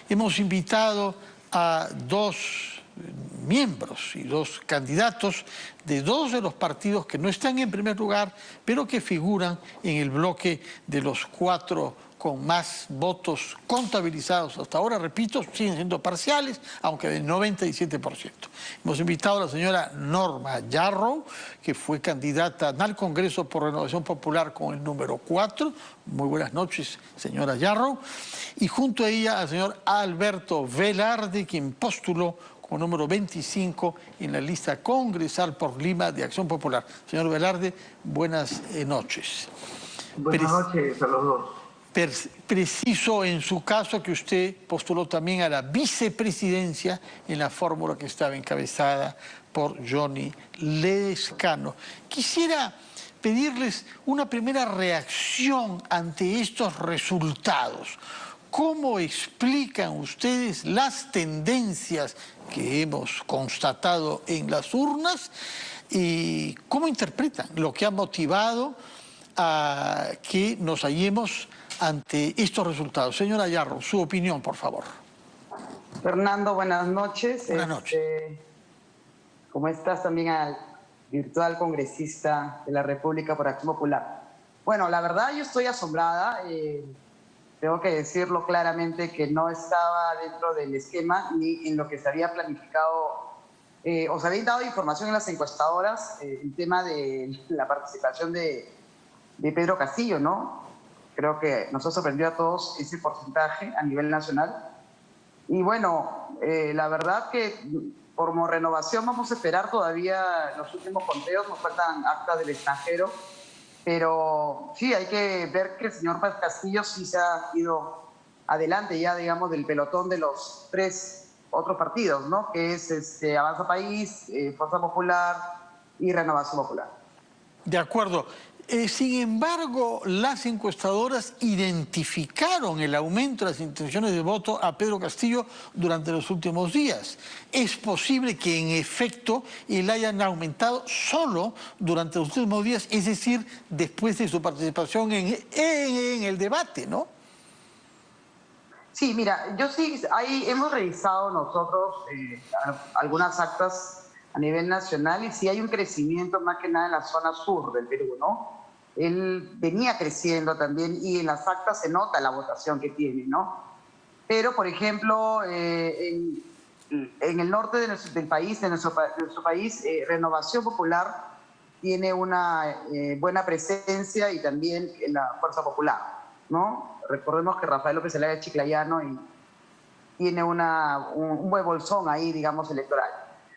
hemos invitado a dos miembros y dos candidatos de dos de los partidos que no están en primer lugar, pero que figuran en el bloque de los 4 con más votos contabilizados hasta ahora, repito, siguen siendo parciales, aunque del 97%. Hemos invitado a la señora Norma Yarrow, que fue candidata al Congreso por Renovación Popular con el número 4. Muy buenas noches, señora Yarrow. Y junto a ella al señor Alberto Velarde, quien postuló con número 25 en la lista congresal por Lima de Acción Popular. Señor Velarde, buenas noches. Buenas noches a los dos. Preciso en su caso que usted postuló también a la vicepresidencia en la fórmula que estaba encabezada por Johnny Ledescano. Quisiera pedirles una primera reacción ante estos resultados. ¿Cómo explican ustedes las tendencias que hemos constatado en las urnas y cómo interpretan lo que ha motivado a que nos hallemos ante estos resultados? Señora Yarrow, su opinión, por favor. Fernando, buenas noches. Buenas noches. ¿Cómo estás? También al virtual congresista de la República por Acción Popular. Bueno, la verdad yo estoy asombrada. Tengo que decirlo claramente que no estaba dentro del esquema ni en lo que se había planificado o se había dado información en las encuestadoras, el tema de la participación de Pedro Castillo, ¿no? Creo que nos ha sorprendido a todos ese porcentaje a nivel nacional. Y bueno, la verdad que como Renovación vamos a esperar todavía los últimos conteos, nos faltan actas del extranjero, pero sí, hay que ver que el señor Castillo sí se ha ido adelante ya, digamos, del pelotón de los 3 otros partidos, ¿no? Que es Avanza País, Fuerza Popular y Renovación Popular. De acuerdo. Sin embargo, las encuestadoras identificaron el aumento de las intenciones de voto a Pedro Castillo durante los últimos días. Es posible que en efecto él hayan aumentado solo durante los últimos días, es decir, después de su participación en el debate, ¿no? Sí, mira, yo sí, ahí hemos revisado nosotros algunas actas a nivel nacional y sí hay un crecimiento más que nada en la zona sur del Perú, ¿no? Él venía creciendo también y en las actas se nota la votación que tiene, ¿no? Pero, por ejemplo, en el norte del país, de nuestro país, Renovación Popular tiene una buena presencia y también en la Fuerza Popular, ¿no? Recordemos que Rafael López Zelaya es chiclayano y tiene un buen bolsón ahí, digamos, electoral.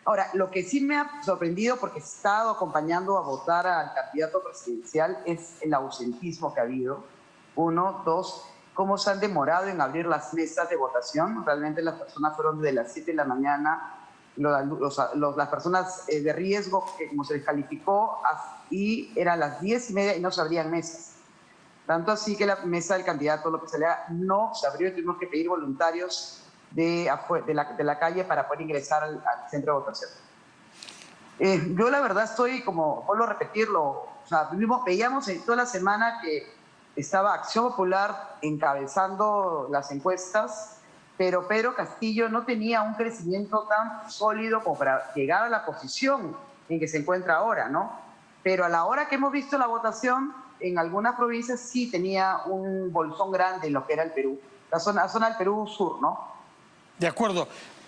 Ahora, lo que sí me ha sorprendido, porque he estado acompañando a votar al candidato presidencial, es el ausentismo que ha habido. 1, 2, cómo se han demorado en abrir las mesas de votación. Realmente las personas fueron desde las 7 de la mañana, las personas de riesgo, que como se les calificó, y eran las 10:30 y no se abrían mesas. Tanto así que la mesa del candidato López Zelaya no se abrió y tuvimos que pedir voluntarios de la calle para poder ingresar al centro de votación. Yo la verdad estoy, como vuelvo a repetirlo, o sea, veíamos toda la semana que estaba Acción Popular encabezando las encuestas, pero Pedro Castillo no tenía un crecimiento tan sólido como para llegar a la posición en que se encuentra ahora, ¿no? Pero a la hora que hemos visto la votación, en algunas provincias sí tenía un bolsón grande en lo que era el Perú, la zona del Perú sur, ¿no? De acuerdo.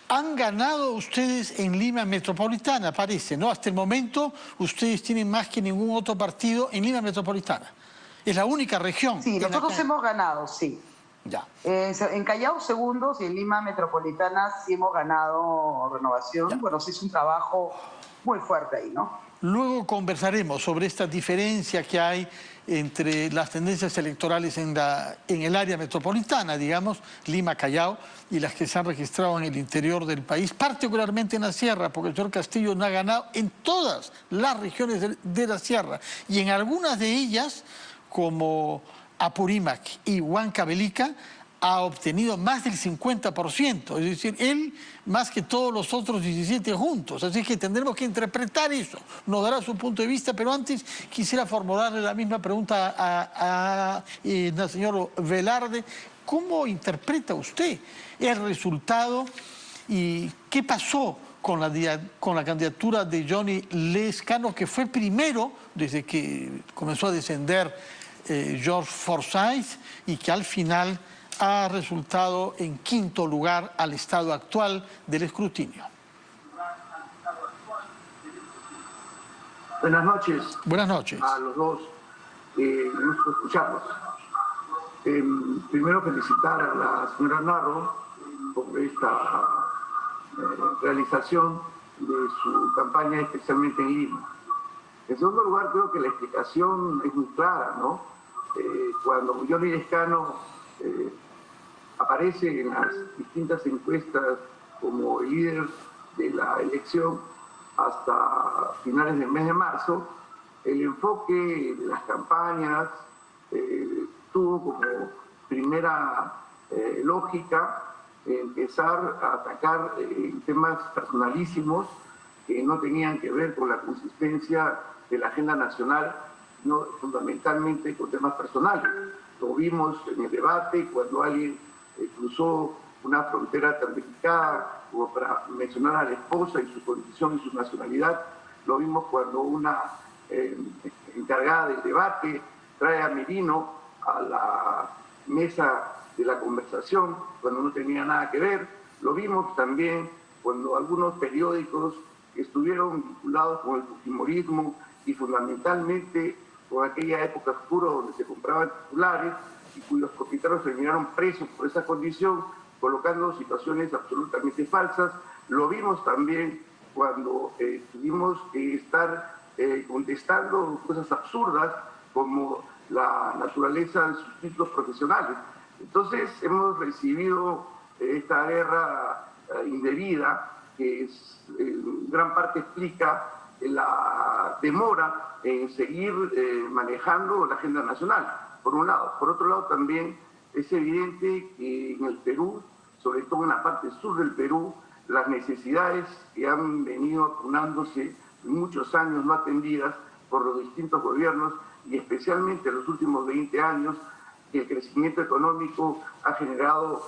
Han ganado ustedes en Lima Metropolitana, parece, ¿no? Hasta el momento ustedes tienen más que ningún otro partido en Lima Metropolitana. Es la única región. Sí, nosotros hemos ganado, sí. Ya. En Callao segundos y en Lima Metropolitana sí hemos ganado Renovación. Ya. Bueno, sí es un trabajo muy fuerte ahí, ¿no? Luego conversaremos sobre esta diferencia que hay entre las tendencias electorales en el área metropolitana, digamos, Lima-Callao, y las que se han registrado en el interior del país, particularmente en la sierra, porque el señor Castillo no ha ganado en todas las regiones de la sierra, y en algunas de ellas, como Apurímac y Huancavelica, ha obtenido más del 50%, es decir, él más que todos los otros 17 juntos. Así que tendremos que interpretar eso. Nos dará su punto de vista, pero antes quisiera formularle la misma pregunta al señor Velarde. ¿Cómo interpreta usted el resultado y qué pasó con la candidatura de Johnny Lescano, que fue primero desde que comenzó a descender George Forsyth y que al final ha resultado en quinto lugar al estado actual del escrutinio? Buenas noches. Buenas noches. A los dos. Gusto escucharlos. Primero felicitar a la señora Narro por esta realización de su campaña, especialmente en Lima. En segundo lugar, creo que la explicación es muy clara, ¿no? Cuando Johnny Lescano aparece en las distintas encuestas como el líder de la elección hasta finales del mes de marzo, el enfoque de las campañas tuvo como primera lógica empezar a atacar temas personalísimos que no tenían que ver con la consistencia de la agenda nacional, sino fundamentalmente con temas personales. Lo vimos en el debate cuando alguien cruzó una frontera tan delicada como para mencionar a la esposa y su condición y su nacionalidad. Lo vimos cuando una encargada del debate trae a Merino a la mesa de la conversación cuando no tenía nada que ver. Lo vimos también cuando algunos periódicos que estuvieron vinculados con el fujimorismo y fundamentalmente con aquella época oscura donde se compraban titulares y cuyos propietarios terminaron presos por esa condición, colocando situaciones absolutamente falsas. Lo vimos también cuando tuvimos que estar contestando cosas absurdas como la naturaleza de sus títulos profesionales. Entonces hemos recibido esta guerra indebida que en gran parte explica la demora en seguir manejando la agenda nacional, por un lado. Por otro lado, también es evidente que en el Perú, sobre todo en la parte sur del Perú, las necesidades que han venido apunándose muchos años no atendidas por los distintos gobiernos y especialmente en los últimos 20 años, que el crecimiento económico ha generado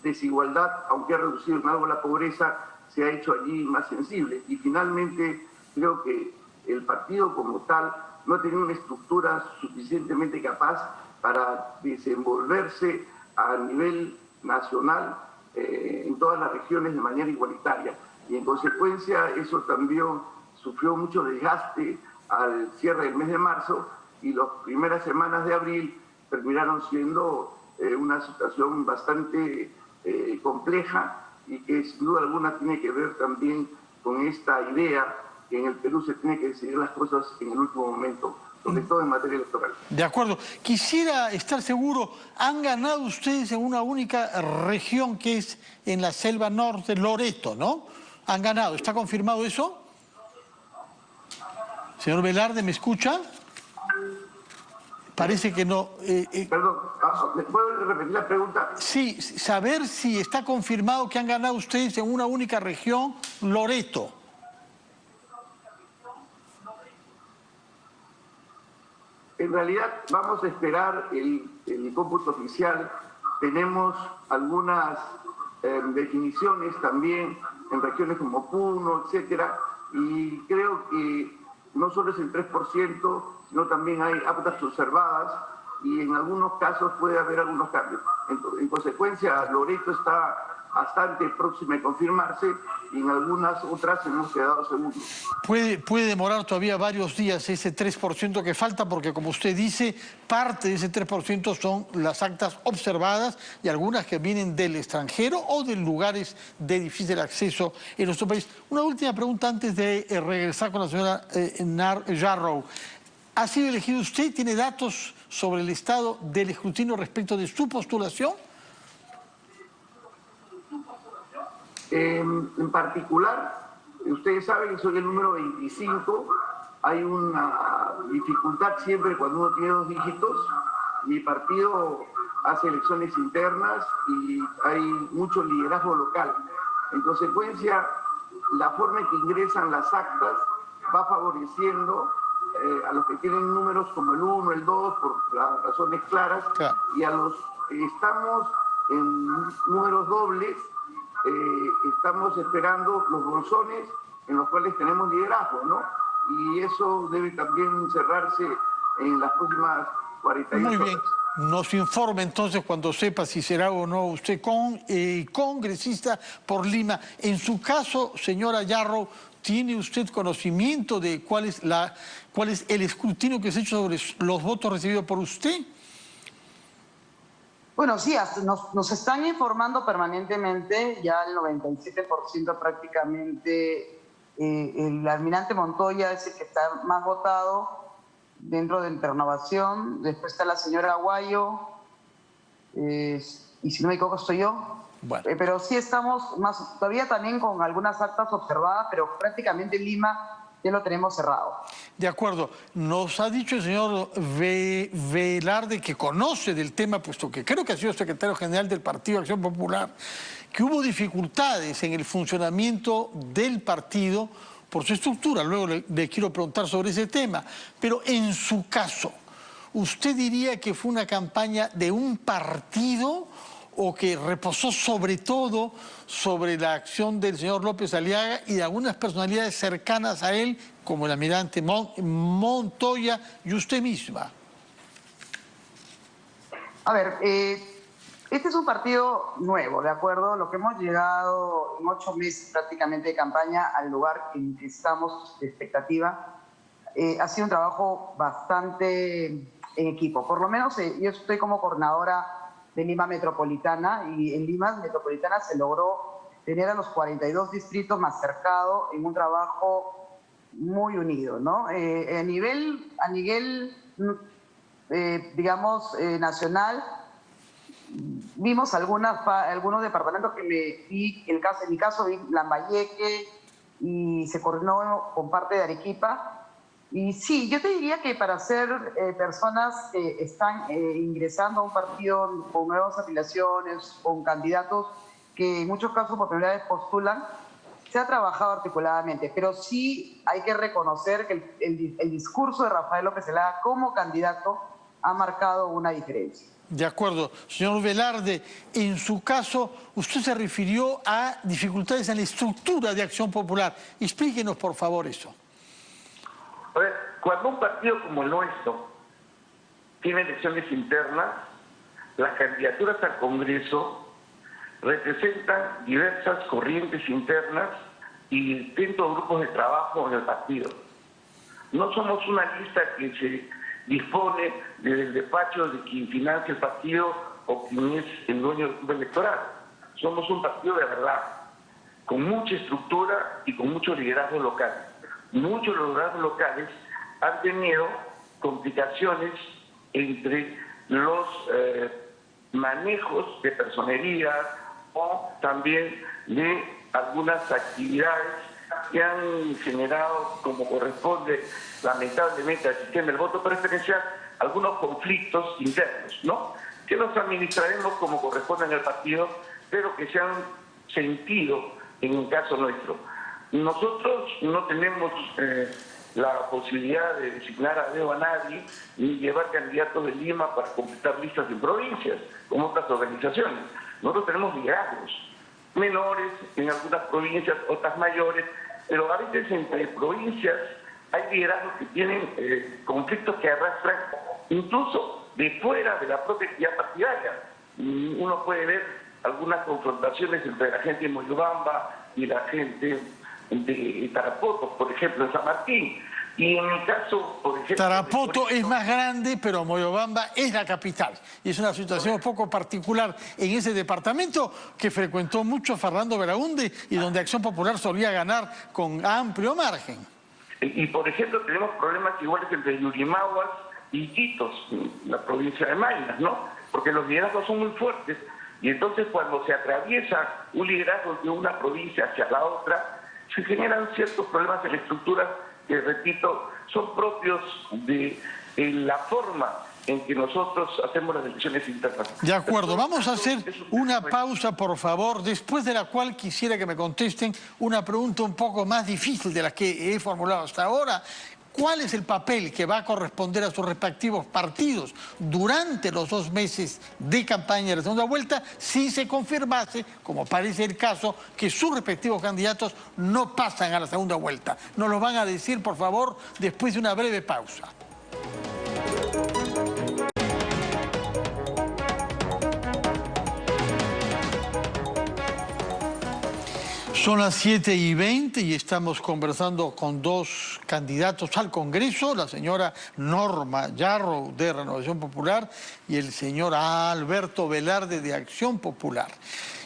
desigualdad, aunque ha reducido en algo la pobreza, se ha hecho allí más sensible. Y finalmente, creo que el partido como tal no ha tenido una estructura suficientemente capaz para desenvolverse a nivel nacional en todas las regiones de manera igualitaria. Y en consecuencia, eso también sufrió mucho desgaste al cierre del mes de marzo y las primeras semanas de abril terminaron siendo una situación bastante compleja y que sin duda alguna tiene que ver también con esta idea que en el Perú se tiene que decidir las cosas en el último momento, sobre todo en materia electoral. De acuerdo. Quisiera estar seguro, ¿han ganado ustedes en una única región que es en la selva norte, Loreto, ¿no? Han ganado, ¿está confirmado eso? Señor Velarde, ¿me escucha? Parece que no. Perdón, ¿me puedo repetir la pregunta? Sí, saber si está confirmado que han ganado ustedes en una única región, Loreto. En realidad vamos a esperar el cómputo oficial. Tenemos algunas definiciones también en regiones como Puno, etcétera, y creo que no solo es el 3%, sino también hay actas observadas y en algunos casos puede haber algunos cambios. En consecuencia, Loreto está bastante próxima a confirmarse y en algunas otras hemos quedado segundos. Puede demorar todavía varios días ese 3% que falta porque, como usted dice, parte de ese 3% son las actas observadas y algunas que vienen del extranjero o de lugares de difícil acceso en nuestro país. Una última pregunta antes de regresar con la señora Yarrow. ¿Ha sido elegido usted? ¿Tiene datos sobre el estado del escrutinio respecto de su postulación? En particular, ustedes saben que soy el número 25, hay una dificultad siempre cuando uno tiene 2 dígitos. Mi partido hace elecciones internas y hay mucho liderazgo local. En consecuencia, la forma en que ingresan las actas va favoreciendo a los que tienen números como el 1, el 2, por las razones claras, Claro. y a los estamos en números dobles, estamos esperando los bolsones en los cuales tenemos liderazgo, ¿no? Y eso debe también cerrarse en las próximas 48 Muy horas. bien. Nos informe entonces cuando sepa si será o no usted congresista por Lima. En su caso, señora Yarrow, ¿tiene usted conocimiento de cuál es el escrutinio que se ha hecho sobre los votos recibidos por usted? Bueno, sí, nos están informando permanentemente, ya el 97% prácticamente, el almirante Montoya es el que está más votado dentro de Renovación, después está la señora Aguayo, y si no me equivoco estoy yo. Bueno. Pero sí estamos todavía también con algunas actas observadas, pero prácticamente Lima ya lo tenemos cerrado. De acuerdo. Nos ha dicho el señor Velarde, que conoce del tema, puesto que creo que ha sido secretario general del Partido Acción Popular, que hubo dificultades en el funcionamiento del partido por su estructura. Luego le quiero preguntar sobre ese tema. Pero en su caso, ¿usted diría que fue una campaña de un partido o que reposó sobre todo sobre la acción del señor López Aliaga y de algunas personalidades cercanas a él, como el almirante Montoya y usted misma? A ver, este es un partido nuevo, ¿de acuerdo? Lo que hemos llegado en 8 meses prácticamente de campaña al lugar en que estamos de expectativa, ha sido un trabajo bastante en equipo. Por lo menos yo estoy como coordinadora de Lima Metropolitana, y en Lima Metropolitana se logró tener a los 42 distritos más cercados en un trabajo muy unido, ¿no? A nivel nacional, vimos algunos departamentos que en mi caso vi Lambayeque y se coordinó con parte de Arequipa. Y sí, yo te diría que para ser personas que están ingresando a un partido con nuevas afiliaciones, con candidatos que en muchos casos por primera vez postulan, se ha trabajado articuladamente, pero sí hay que reconocer que el discurso de Rafael López Aliaga como candidato ha marcado una diferencia. De acuerdo. Señor Velarde, en su caso, usted se refirió a dificultades en la estructura de Acción Popular. Explíquenos, por favor, eso. A ver, cuando un partido como el nuestro tiene elecciones internas, las candidaturas al Congreso representan diversas corrientes internas y distintos grupos de trabajo en el partido. No somos una lista que se dispone del despacho de quien financia el partido o quien es el dueño del grupo electoral. Somos un partido de verdad, con mucha estructura y con mucho liderazgo local. Muchos liderazgos locales han tenido complicaciones entre los manejos de personería o también de algunas actividades que han generado, como corresponde lamentablemente al sistema del voto preferencial, algunos conflictos internos, ¿no? Que los administraremos como corresponde en el partido, pero que se han sentido en el caso nuestro. Nosotros no tenemos la posibilidad de designar a dedo a nadie ni llevar candidatos de Lima para completar listas en provincias, como otras organizaciones. Nosotros tenemos liderazgos menores en algunas provincias, otras mayores, pero a veces entre provincias hay liderazgos que tienen conflictos que arrastran incluso de fuera de la propia actividad partidaria. Uno puede ver algunas confrontaciones entre la gente de Moyobamba y la gente de Tarapoto, por ejemplo, en San Martín. Y en mi caso, por ejemplo... Tarapoto es más grande, pero Moyobamba es la capital. Y es una situación un poco particular en ese departamento que frecuentó mucho Fernando Belaúnde y donde Acción Popular solía ganar con amplio margen. Y por ejemplo, tenemos problemas iguales entre Yurimaguas y Iquitos, la provincia de Maynas, ¿no? Porque los liderazgos son muy fuertes. Y entonces cuando se atraviesa un liderazgo de una provincia hacia la otra, se generan ciertos problemas en la estructura que, repito, son propios de la forma en que nosotros hacemos las elecciones internas. De acuerdo, vamos a hacer una pausa, por favor, después de la cual quisiera que me contesten una pregunta un poco más difícil de la que he formulado hasta ahora. cuál es el papel que va a corresponder a sus respectivos partidos durante los 2 meses de campaña de la segunda vuelta, si se confirmase, como parece el caso, que sus respectivos candidatos no pasan a la segunda vuelta. Nos lo van a decir, por favor, después de una breve pausa. Son las 7:20 y estamos conversando con 2 candidatos al Congreso, la señora Norma Yarro de Renovación Popular y el señor Alberto Velarde de Acción Popular.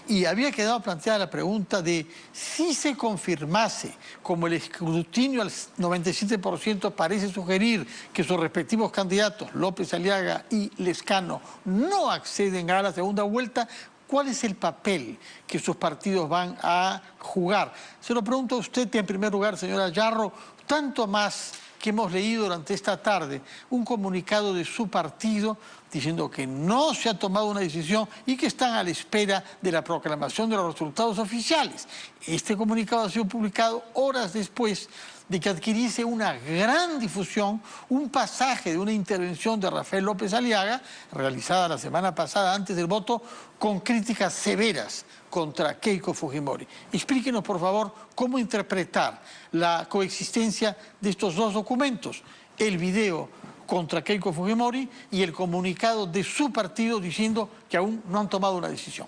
Y había quedado planteada la pregunta de si se confirmase, como el escrutinio al 97% parece sugerir que sus respectivos candidatos, López Aliaga y Lezcano, no acceden a la segunda vuelta, ¿cuál es el papel que sus partidos van a jugar? Se lo pregunto a usted en primer lugar, señora Yarro, tanto más que hemos leído durante esta tarde un comunicado de su partido diciendo que no se ha tomado una decisión y que están a la espera de la proclamación de los resultados oficiales. Este comunicado ha sido publicado horas después de que adquiriese una gran difusión un pasaje de una intervención de Rafael López Aliaga, realizada la semana pasada antes del voto, con críticas severas contra Keiko Fujimori. Explíquenos, por favor, cómo interpretar la coexistencia de estos 2 documentos, el video contra Keiko Fujimori y el comunicado de su partido diciendo que aún no han tomado una decisión.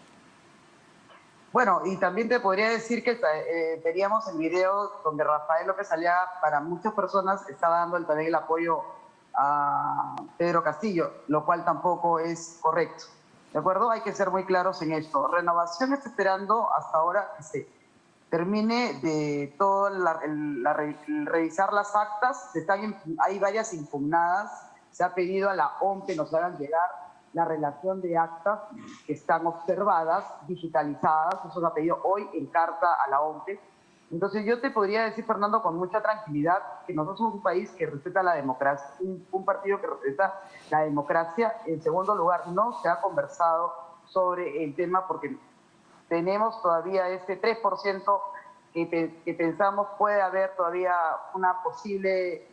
Bueno, y también te podría decir que veríamos el video donde Rafael López Aliaga, para muchas personas, está dando también el apoyo a Pedro Castillo, lo cual tampoco es correcto. ¿De acuerdo? Hay que ser muy claros en esto. Renovación está esperando hasta ahora que se termine de todo revisar las actas. Hay varias impugnadas. Se ha pedido a la OMP que nos hagan llegar la relación de actas que están observadas, digitalizadas. Eso se ha pedido hoy en carta a la OMP. Entonces yo te podría decir, Fernando, con mucha tranquilidad, que nosotros somos un país que respeta la democracia, un partido que respeta la democracia. En segundo lugar, no se ha conversado sobre el tema porque tenemos todavía este 3% que pensamos puede haber todavía una posible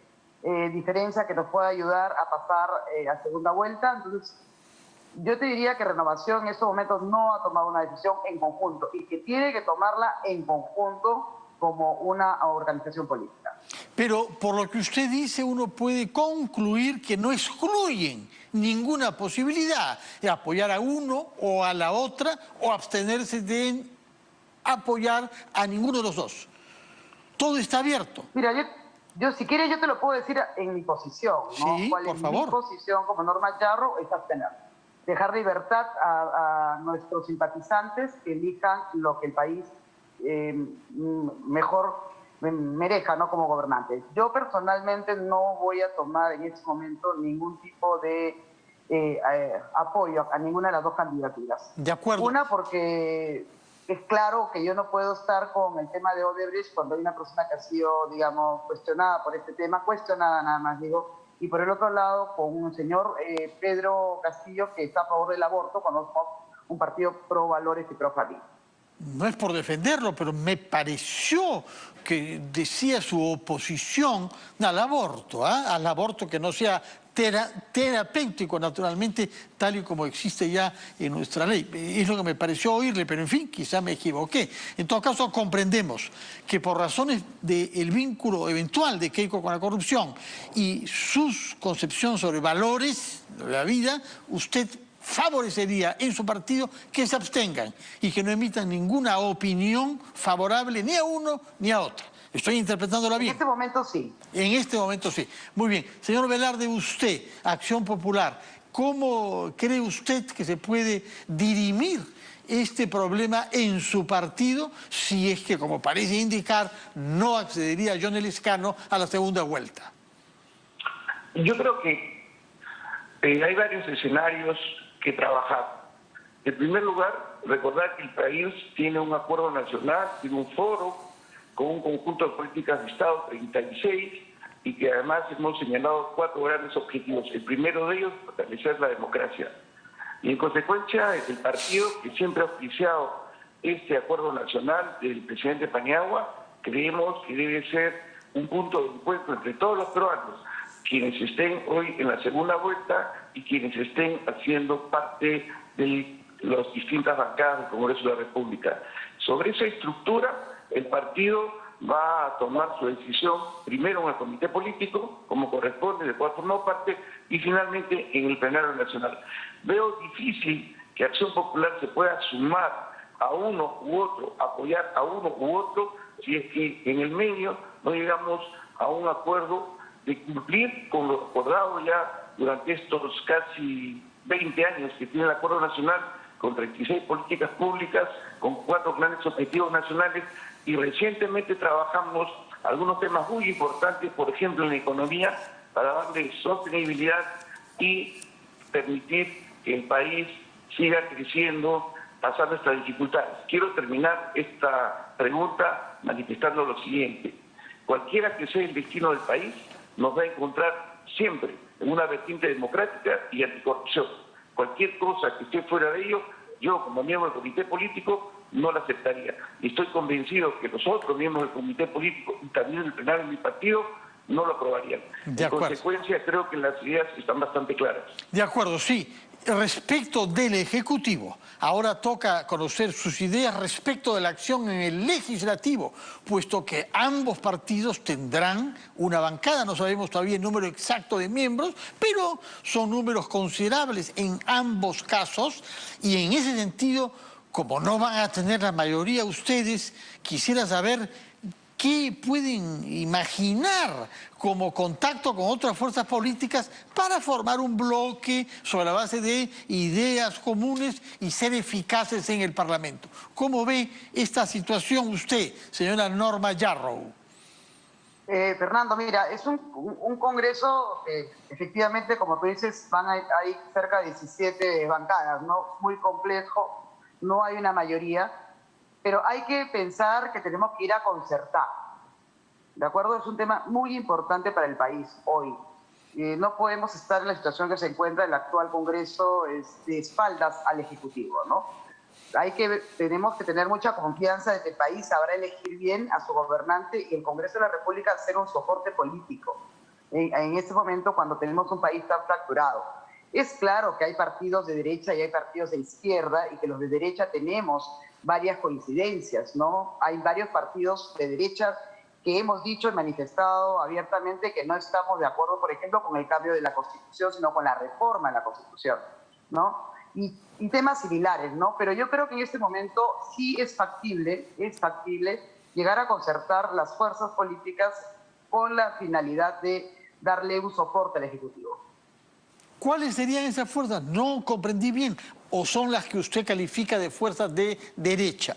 diferencia que nos pueda ayudar a pasar a segunda vuelta. Entonces, yo te diría que Renovación en estos momentos no ha tomado una decisión en conjunto y que tiene que tomarla en conjunto como una organización política. Pero por lo que usted dice, uno puede concluir que no excluyen ninguna posibilidad de apoyar a uno o a la otra o abstenerse de apoyar a ninguno de los 2. Todo está abierto. Mira, yo si quieres yo te lo puedo decir en mi posición, ¿no? Sí, ¿Cuál por es favor. mi posición como Norma Yarro? Es abstener. Dejar libertad a nuestros simpatizantes que elijan lo que el país mejor merezca, ¿no? Como gobernantes. Yo personalmente no voy a tomar en este momento ningún tipo de apoyo a ninguna de las 2 candidaturas. De acuerdo. Una, porque es claro que yo no puedo estar con el tema de Odebrecht cuando hay una persona que ha sido, digamos, cuestionada por este tema, cuestionada nada más, digo. Y por el otro lado, con un señor Pedro Castillo, que está a favor del aborto, conozco un partido pro valores y pro familia. No es por defenderlo, pero me pareció que decía su oposición al aborto que no sea terapéutico, naturalmente, tal y como existe ya en nuestra ley. Es lo que me pareció oírle, pero en fin, quizá me equivoqué. En todo caso, comprendemos que por razones del vínculo eventual de Keiko con la corrupción y su concepción sobre valores de la vida, usted favorecería en su partido que se abstengan y que no emitan ninguna opinión favorable ni a uno ni a otro. ¿Estoy interpretándola bien? En este momento sí. En este momento sí. Muy bien. Señor Velarde, usted, Acción Popular, ¿cómo cree usted que se puede dirimir este problema en su partido si es que, como parece indicar, no accedería John Lezcano a la segunda vuelta? Yo creo que hay varios escenarios que trabajar. En primer lugar, recordar que el país tiene un acuerdo nacional, tiene un foro con un conjunto de políticas de Estado, 36, y que además hemos señalado 4 grandes objetivos. El primero de ellos, fortalecer la democracia. Y en consecuencia, el partido que siempre ha auspiciado este acuerdo nacional del presidente Paniagua, creemos que debe ser un punto de encuentro entre todos los peruanos, quienes estén hoy en la segunda vuelta y quienes estén haciendo parte de las distintas bancadas del Congreso de la República. Sobre esa estructura, el partido va a tomar su decisión primero en el comité político, como corresponde, de cual formó parte, y finalmente en el plenario nacional. Veo difícil que Acción Popular se pueda sumar a uno u otro, apoyar a uno u otro, si es que en el medio no llegamos a un acuerdo de cumplir con lo acordado ya durante estos casi 20 años que tiene el Acuerdo Nacional, con 36 políticas públicas, con 4 grandes objetivos nacionales, y recientemente trabajamos algunos temas muy importantes, por ejemplo en la economía, para darle sostenibilidad y permitir que el país siga creciendo, pasando estas dificultades. Quiero terminar esta pregunta manifestando lo siguiente: cualquiera que sea el destino del país, nos va a encontrar siempre en una vertiente democrática y anticorrupción. Cualquier cosa que esté fuera de ello, yo como miembro del comité político no la aceptaría. Y estoy convencido que los otros miembros del comité político y también el plenario de mi partido no lo aprobarían. En consecuencia, creo que las ideas están bastante claras. De acuerdo, sí. Respecto del Ejecutivo, ahora toca conocer sus ideas respecto de la acción en el Legislativo, puesto que ambos partidos tendrán una bancada, no sabemos todavía el número exacto de miembros, pero son números considerables en ambos casos, y en ese sentido, como no van a tener la mayoría ustedes, quisiera saber ¿qué pueden imaginar como contacto con otras fuerzas políticas para formar un bloque sobre la base de ideas comunes y ser eficaces en el Parlamento? ¿Cómo ve esta situación usted, señora Norma Yarrow? Fernando, mira, es un congreso, efectivamente, como tú dices, hay cerca de 17 bancadas, ¿no? Muy complejo, no hay una mayoría. Pero hay que pensar que tenemos que ir a concertar, ¿de acuerdo? Es un tema muy importante para el país hoy. No podemos estar en la situación que se encuentra el actual Congreso de espaldas al Ejecutivo, ¿no? Tenemos que tener mucha confianza de que el país sabrá elegir bien a su gobernante y el Congreso de la República ser un soporte político en este momento cuando tenemos un país tan fracturado. Es claro que hay partidos de derecha y hay partidos de izquierda y que los de derecha tenemos varias coincidencias, ¿no? Hay varios partidos de derecha que hemos dicho y manifestado abiertamente que no estamos de acuerdo, por ejemplo, con el cambio de la Constitución, sino con la reforma de la Constitución, ¿no? Y temas similares, ¿no? Pero yo creo que en este momento sí es factible llegar a concertar las fuerzas políticas con la finalidad de darle un soporte al Ejecutivo. ¿Cuáles serían esas fuerzas? No comprendí bien. ¿O son las que usted califica de fuerzas de derecha?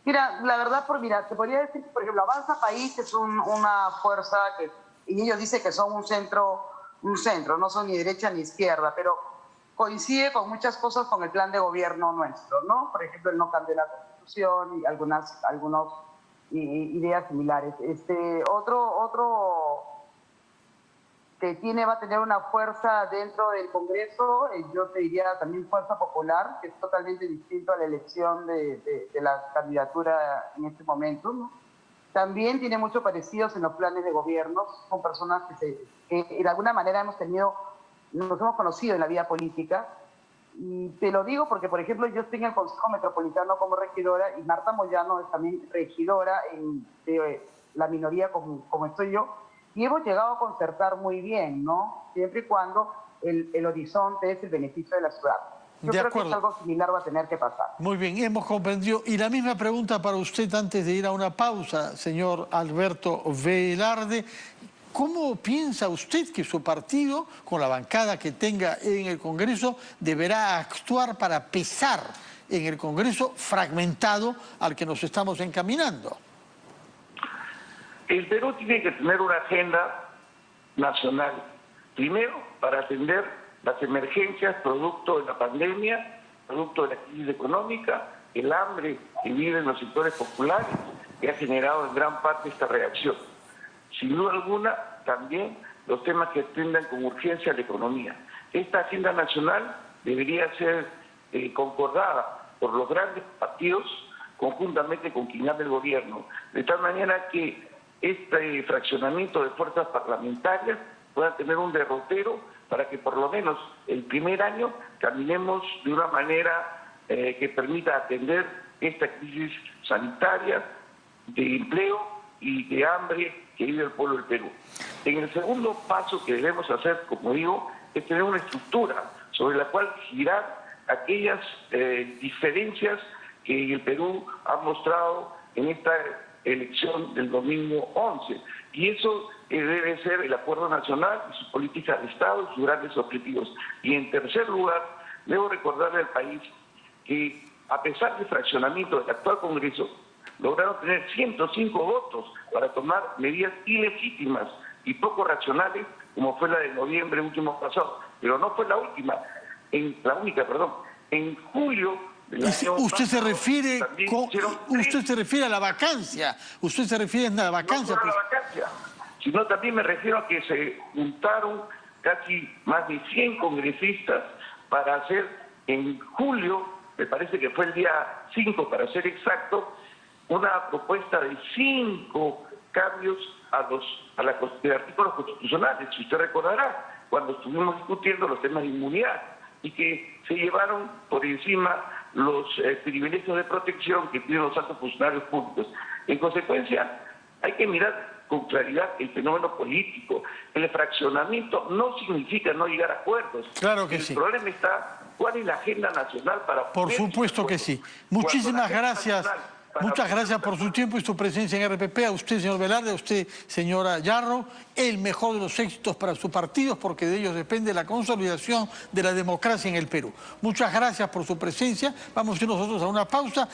Mira, la verdad, te podría decir, por ejemplo, Avanza País es una fuerza y ellos dicen que son un centro, no son ni derecha ni izquierda, pero coincide con muchas cosas con el plan de gobierno nuestro, ¿no? Por ejemplo, el no cambio de la Constitución y algunas ideas similares. Otro que va a tener una fuerza dentro del Congreso, yo te diría también Fuerza Popular, que es totalmente distinto a la elección de la candidatura en este momento, ¿no? También tiene muchos parecidos en los planes de gobierno, son personas que de alguna manera nos hemos conocido en la vida política, y te lo digo porque, por ejemplo, yo estoy en el Consejo Metropolitano como regidora y Marta Moyano es también regidora de la minoría como estoy yo, y hemos llegado a concertar muy bien, ¿no? Siempre y cuando el horizonte es el beneficio de la ciudad. Yo creo que algo similar va a tener que pasar. Muy bien, hemos comprendido. Y la misma pregunta para usted antes de ir a una pausa, señor Alberto Velarde. ¿Cómo piensa usted que su partido, con la bancada que tenga en el Congreso, deberá actuar para pesar en el Congreso fragmentado al que nos estamos encaminando? El Perú tiene que tener una agenda nacional, primero para atender las emergencias producto de la pandemia, producto de la crisis económica, el hambre que viven los sectores populares, que ha generado en gran parte esta reacción. Sin duda alguna, también los temas que atiendan con urgencia a la economía. Esta agenda nacional debería ser concordada por los grandes partidos conjuntamente con quien llame el gobierno, de tal manera que este fraccionamiento de fuerzas parlamentarias pueda tener un derrotero para que por lo menos el primer año caminemos de una manera que permita atender esta crisis sanitaria, de empleo y de hambre que vive el pueblo del Perú. En el segundo paso que debemos hacer, como digo, es tener una estructura sobre la cual girar aquellas diferencias que el Perú ha mostrado en esta elección del domingo 11. Y eso debe ser el acuerdo nacional y su política de Estado y sus grandes objetivos. Y en tercer lugar, debo recordarle al país que a pesar del fraccionamiento del actual Congreso, lograron tener 105 votos para tomar medidas ilegítimas y poco racionales, como fue la de noviembre último pasado. Pero no fue la única. En julio del año usted se pasado, refiere usted se refiere a la vacancia. Usted se refiere a la vacancia. No solo a la vacancia, sino también me refiero a que se juntaron casi más de 100 congresistas para hacer en julio, me parece que fue el día 5 para ser exacto, una propuesta de 5 cambios a los artículos constitucionales. Si usted recordará, cuando estuvimos discutiendo los temas de inmunidad, y que se llevaron por encima los privilegios de protección que tienen los altos funcionarios públicos. En consecuencia, hay que mirar con claridad el fenómeno político. El fraccionamiento no significa no llegar a acuerdos. Claro que sí. El problema está, ¿cuál es la agenda nacional para... Por supuesto que sí. Muchísimas gracias. Muchas gracias por su tiempo y su presencia en RPP. A usted, señor Velarde, a usted, señora Yarro, el mejor de los éxitos para sus partidos, porque de ellos depende la consolidación de la democracia en el Perú. Muchas gracias por su presencia. Vamos a ir nosotros a una pausa.